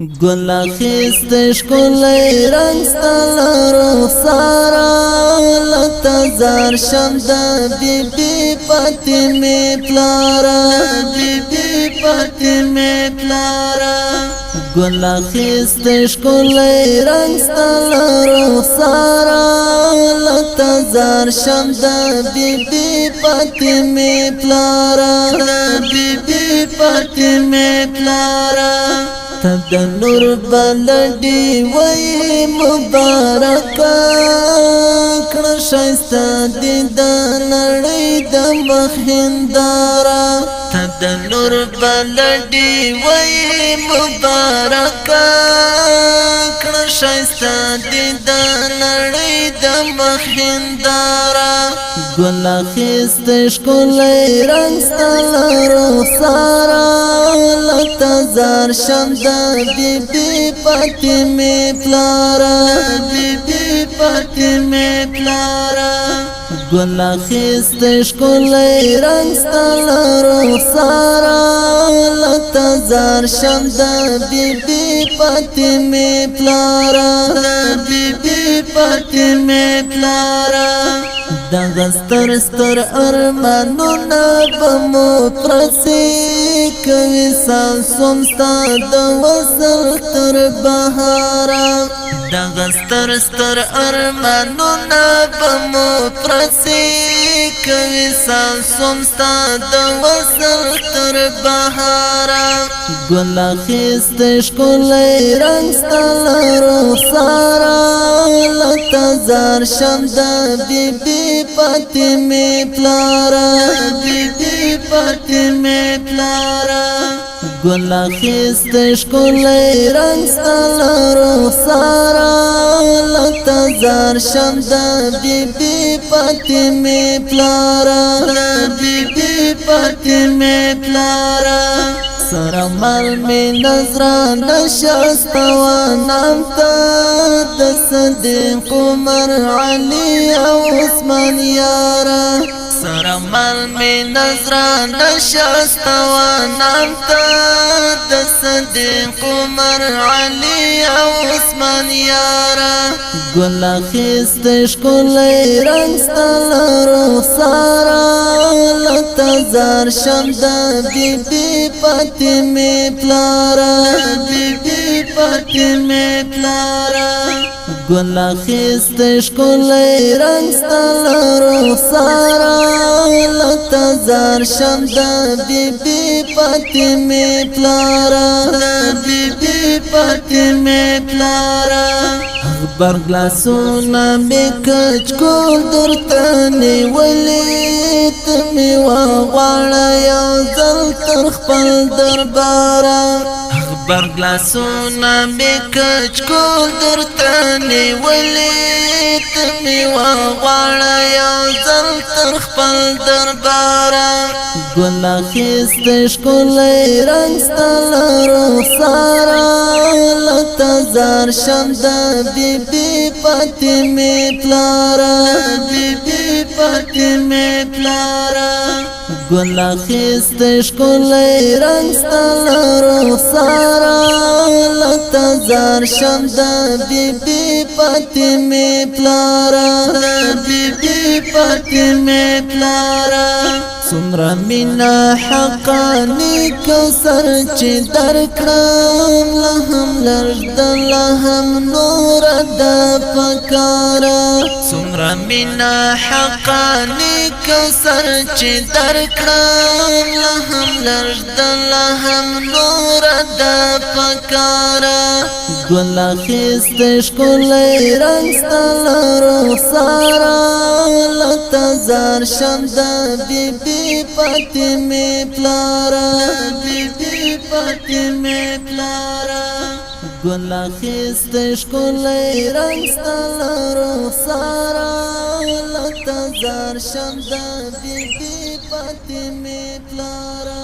گل خیستش کلی رنگ ستل رخسارا لتزار شمد بی بی فاطمه پلارا بی بی فاطمه پلارا گل خیستش کلی رنگ ستل رخسارا لتزار شمد بی بی فاطمه پلارا بی بی فاطمه پلارا تد نور بلدی وی مبارکا کړه شایسته دي د نړۍ د مخیندارا تد نور بلدی وی مبارکا کړه شایسته دي د نړۍ د مخیندارا ګل خیستش کلی رنگ ستل رخسارا لتزار شمد بی بی فاطمه پلارا بی بی فاطمه پلارا گل خیستش کلی رنگ ستل رخسارا لتزار شمد بی بی فاطمه پلارا بی بی فاطمه پلارا دغه ستر ارمانونه به مو پرسي کوي ساسوم ستا د وصل تر بهارا دغه ستر ارمانونه به مو پرسي کوي ساسوم ستا د وصل تر بهارا ګل خیستش کلی رنگ ستل رخسارا لتزار شمد بی بی فاطمه پلارا بی بی فاطمه پلارا گل خیستش کلی رنگ ستل رخسارا لتزار شمد بی بی فاطمه پلارا بی بی فاطمه پلارا سرمال می نظر نشستا نام تا د صدیق عمر علی او عثمان یارا سرمال می نظر نشستا نام تا د صدیق عمر علی او عثمان یارا گل خیستش کلی رنگ ستل رخسارا لتزار شمد بی بی فاطمه پلارا بی بی فاطمه پلارا گل خیستش کلی رنگ ستل رخسارا لتزار شمد بی بی فاطمه پلارا بی بی فاطمه پلارا برگلاسونا می کچ کول درتانی ولی تمی وغواړه یو ځل تر خپل دربارا برگلاسونا می کچ کول درتانی ولی تمی وغواړه یو ځل تر خپل دربارا ګل خیستش کلی رنگ ستل رخسارا لتزار شمد بی بی فاطمه پلارا بی بی فاطمه پلارا گل خیستش کلی رنگ ستل رخسارا لتزار شمد بی بی فاطمه پلارا بی بی فاطمه پلارا سمرا مینا حقانی کوثر چې درکړم لهم لرد لهم نور د پکارا سمرا مینا حقانی کوثر چې درکړم لهم لرد لهم نور د پکارا ګل خیستش کلی رنگ ستل رخسارا لتزار شمد بی بی فاطمه پلارا بی بی فاطمه پلارا ګل خیستش کلی رنگ ستل رخسارا لتزار شمد بی بی فاطمه پلارا